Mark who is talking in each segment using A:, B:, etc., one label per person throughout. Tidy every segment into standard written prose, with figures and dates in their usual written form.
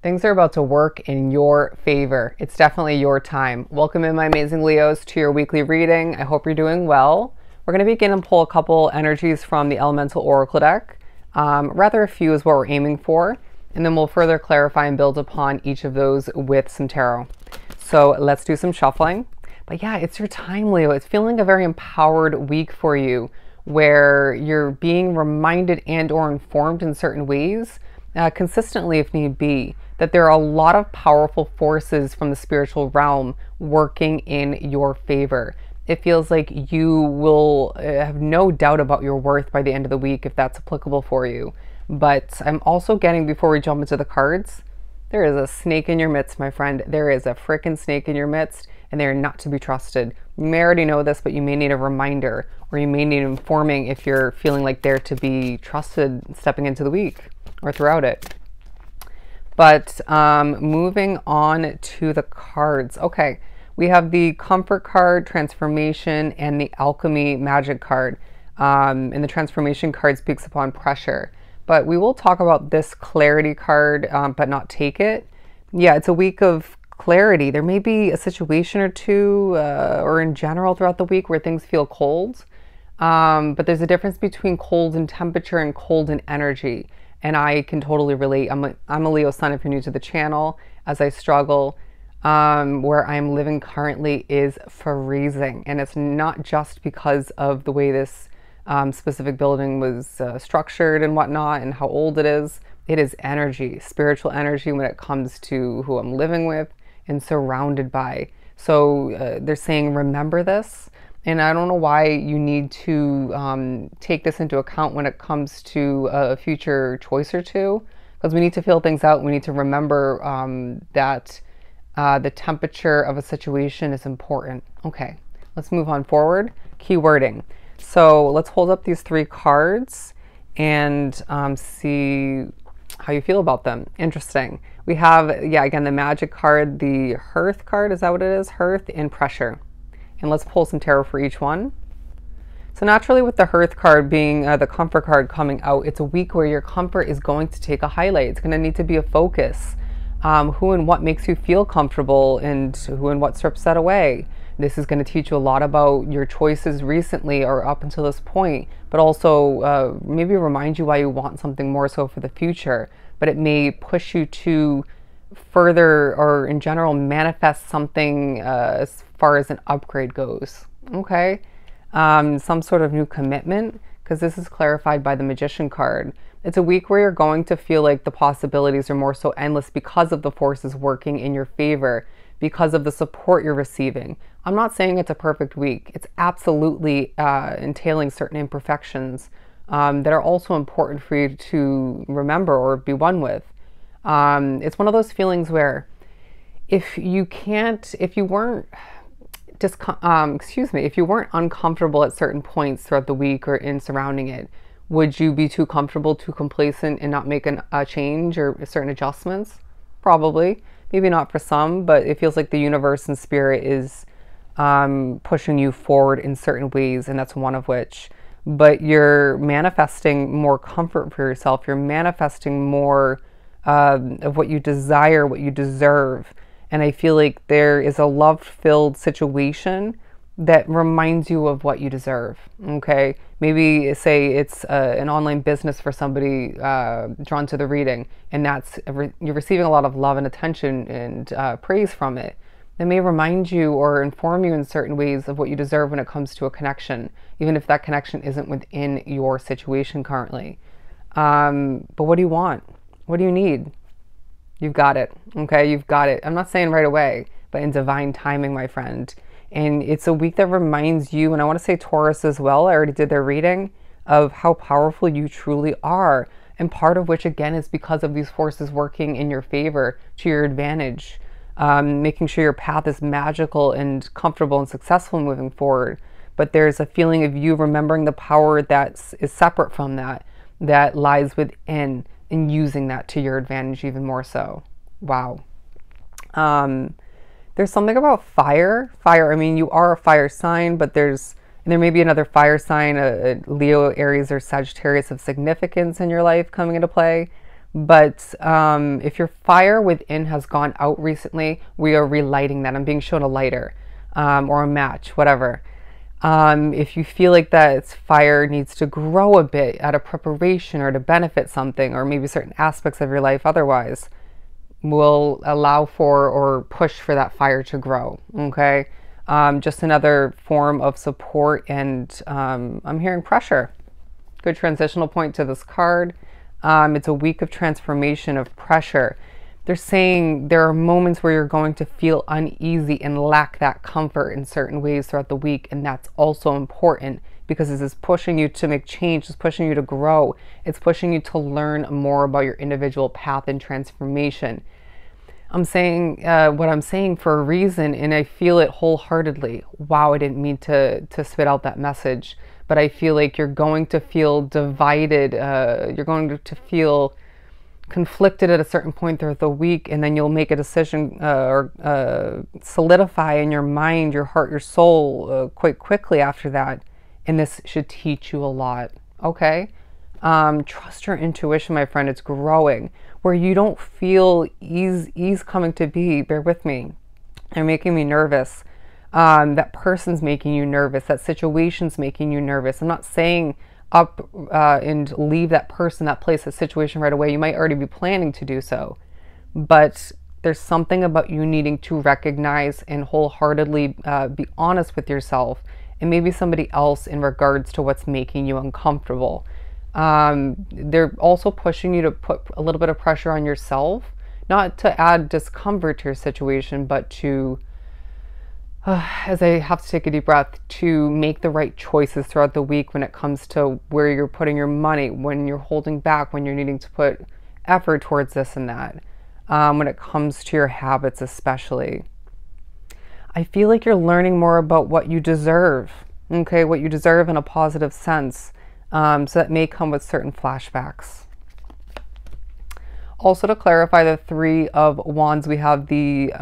A: Things are about to work in your favor. It's definitely your time. Welcome in, my amazing Leos, to your weekly reading. I hope you're doing well. We're going to begin and pull a couple energies from the Elemental Oracle deck. Rather a few is what we're aiming for. And then we'll further clarify and build upon each of those with some tarot. So let's do some shuffling. But yeah, it's your time, Leo. It's feeling a very empowered week for you, where you're being reminded and or informed in certain ways, consistently if need be, that there are a lot of powerful forces from the spiritual realm working in your favor. It feels like you will have no doubt about your worth by the end of the week if that's applicable for you. But I'm also getting, before we jump into the cards, there is a snake in your midst, my friend. There is a frickin' snake in your midst, and they are not to be trusted. You may already know this, but you may need a reminder, or you may need informing if you're feeling like they're to be trusted stepping into the week or throughout it. But moving on to the cards. Okay, we have the Comfort card, Transformation, and the Alchemy Magic card. And the Transformation card speaks upon pressure. But we will talk about this Clarity card, but not take it. Yeah, it's a week of clarity. There may be a situation or two, or in general throughout the week, where things feel cold. But there's a difference between cold in temperature and cold in energy. And I can totally relate. I'm a Leo sun if you're new to the channel, as I struggle. Where I'm living currently is freezing. And it's not just because of the way this specific building was structured and whatnot and how old it is. It is energy, spiritual energy, when it comes to who I'm living with and surrounded by. So they're saying, remember this. And I don't know why you need to take this into account when it comes to a future choice or two, because we need to feel things out. We need to remember that the temperature of a situation is important. Okay, let's move on forward. Keywording. So let's hold up these three cards and see how you feel about them. Interesting. We have, yeah, again, the Magic card, the Hearth card. Is that what it is? Hearth and Pressure. And let's pull some tarot for each one. So naturally, with the Hearth card being the Comfort card coming out, it's a week where your comfort is going to take a highlight. It's going to need to be a focus. Who and what makes you feel comfortable, and who and what strips that away. This is going to teach you a lot about your choices recently or up until this point, but also maybe remind you why you want something more so for the future. But it may push you to further, or in general, manifest something as far as an upgrade goes. Okay, some sort of new commitment, because this is clarified by the Magician card. It's a week where you're going to feel like the possibilities are more so endless because of the forces working in your favor, because of the support you're receiving. I'm not saying it's a perfect week. It's absolutely entailing certain imperfections that are also important for you to remember or be one with. It's one of those feelings where if you weren't uncomfortable at certain points throughout the week or in surrounding it, would you be too comfortable, too complacent, and not make a change or certain adjustments? Probably. Maybe not for some, but it feels like the universe and spirit is pushing you forward in certain ways, and that's one of which. But you're manifesting more comfort for yourself. You're manifesting more of what you desire, what you deserve. And I feel like there is a love-filled situation that reminds you of what you deserve. Okay, maybe say it's an online business for somebody drawn to the reading, and that's you're receiving a lot of love and attention and praise from it. That may remind you or inform you in certain ways of what you deserve when it comes to a connection, even if that connection isn't within your situation currently. But what do you want? What do you need? You've got it. Okay, you've got it. I'm not saying right away, but in divine timing, my friend. And it's a week that reminds you, and I want to say Taurus as well, I already did their reading, of how powerful you truly are. And part of which, again, is because of these forces working in your favor, to your advantage. Making sure your path is magical and comfortable and successful moving forward. But there's a feeling of you remembering the power that is separate from that, that lies within, and using that to your advantage even more so. Wow. There's something about fire. Fire, I mean, you are a fire sign, but there may be another fire sign, a Leo, Aries, or Sagittarius of significance in your life coming into play. But if your fire within has gone out recently, we are relighting that. I'm being shown a lighter or a match, whatever. If you feel like that fire needs to grow a bit out of preparation or to benefit something, or maybe certain aspects of your life otherwise, will allow for or push for that fire to grow, okay? Just another form of support, and I'm hearing pressure. Good transitional point to this card. It's a week of transformation, of pressure. They're saying there are moments where you're going to feel uneasy and lack that comfort in certain ways throughout the week, and that's also important because this is pushing you to make change, it's pushing you to grow, it's pushing you to learn more about your individual path and transformation. I'm saying what I'm saying for a reason, and I feel it wholeheartedly. Wow, I didn't mean to spit out that message, but I feel like you're going to feel divided. You're going to feel conflicted at a certain point throughout the week, and then you'll make a decision or solidify in your mind, your heart, your soul quite quickly after that. And this should teach you a lot, okay? Trust your intuition, my friend. It's growing. Where you don't feel ease coming to be, bear with me. They're making me nervous. That person's making you nervous. That situation's making you nervous. I'm not saying up and leave that person, that place, that situation right away. You might already be planning to do so. But there's something about you needing to recognize and wholeheartedly be honest with yourself and maybe somebody else in regards to what's making you uncomfortable. They're also pushing you to put a little bit of pressure on yourself, not to add discomfort to your situation, but to, as I have to take a deep breath, to make the right choices throughout the week when it comes to where you're putting your money, when you're holding back, when you're needing to put effort towards this and that, when it comes to your habits especially. I feel like you're learning more about what you deserve, okay, what you deserve in a positive sense. So that may come with certain flashbacks. Also, to clarify the Three of Wands, we have the,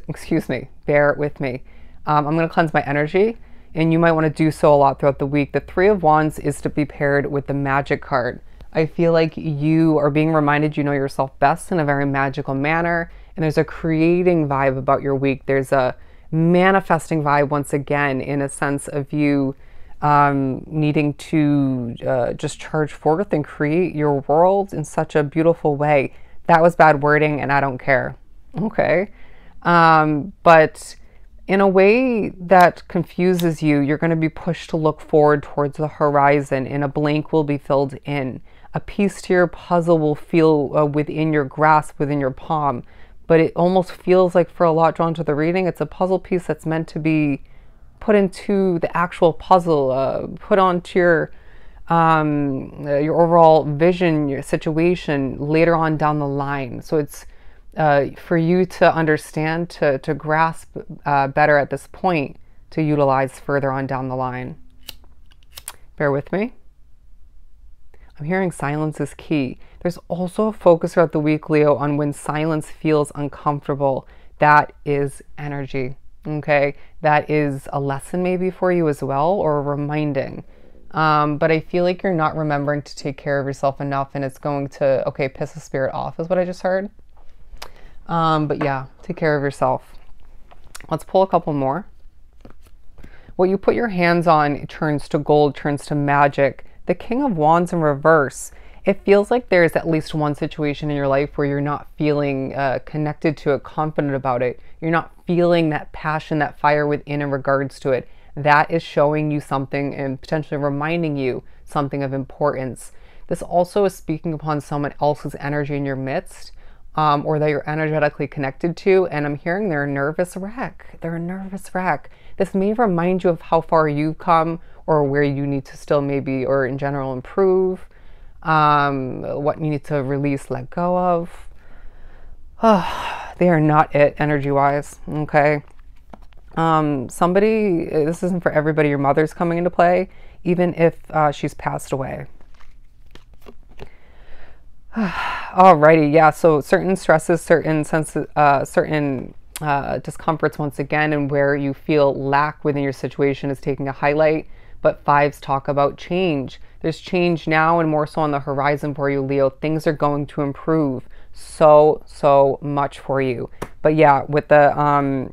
A: excuse me, bear with me. I'm going to cleanse my energy, and you might want to do so a lot throughout the week. The Three of Wands is to be paired with the Magic card. I feel like you are being reminded you know yourself best in a very magical manner, and there's a creating vibe about your week. There's a manifesting vibe once again, in a sense of you needing to just charge forth and create your world in such a beautiful way. That was bad wording, and I don't care. Okay. But in a way that confuses you, you're going to be pushed to look forward towards the horizon, and a blank will be filled in. A piece to your puzzle will feel within your grasp, within your palm. But it almost feels like, for a lot drawn to the reading, it's a puzzle piece that's meant to be put into the actual puzzle, put onto your overall vision, your situation later on down the line. So it's for you to understand, to grasp better at this point, to utilize further on down the line. Bear with me. I'm hearing silence is key. There's also a focus throughout the week, Leo, on when silence feels uncomfortable. That is energy. Okay, that is a lesson maybe for you as well, or a reminding. But I feel like you're not remembering to take care of yourself enough, and it's going to, okay, piss the spirit off is what I just heard. But yeah, take care of yourself. Let's pull a couple more. What you put your hands on turns to gold, turns to magic. The King of Wands in reverse. It feels like there's at least one situation in your life where you're not feeling connected to it, confident about it. You're not feeling that passion, that fire within in regards to it. That is showing you something and potentially reminding you something of importance. This also is speaking upon someone else's energy in your midst, or that you're energetically connected to. And I'm hearing they're a nervous wreck. They're a nervous wreck. This may remind you of how far you've come, or where you need to still maybe, or in general, improve. What you need to release, let go of. They are not it energy-wise, okay? Somebody, this isn't for everybody, your mother's coming into play, even if she's passed away. Alrighty, yeah, so certain stresses, certain senses, certain discomforts once again, and where you feel lack within your situation is taking a highlight. but fives talk about change. There's change now and more so on the horizon for you, Leo. Things are going to improve so much for you. But yeah, with the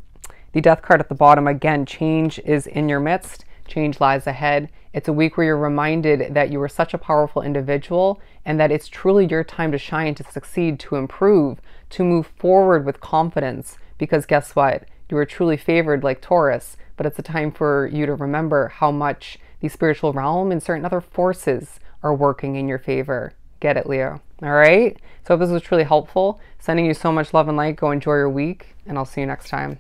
A: death card at the bottom, again, change is in your midst. Change lies ahead. It's a week where you're reminded that you are such a powerful individual and that it's truly your time to shine, to succeed, to improve, to move forward with confidence. Because guess what? You are truly favored like Taurus, but it's a time for you to remember how much the spiritual realm and certain other forces are working in your favor. Get it, Leo? All right? So I hope this was truly helpful. Sending you so much love and light. Go enjoy your week, and I'll see you next time.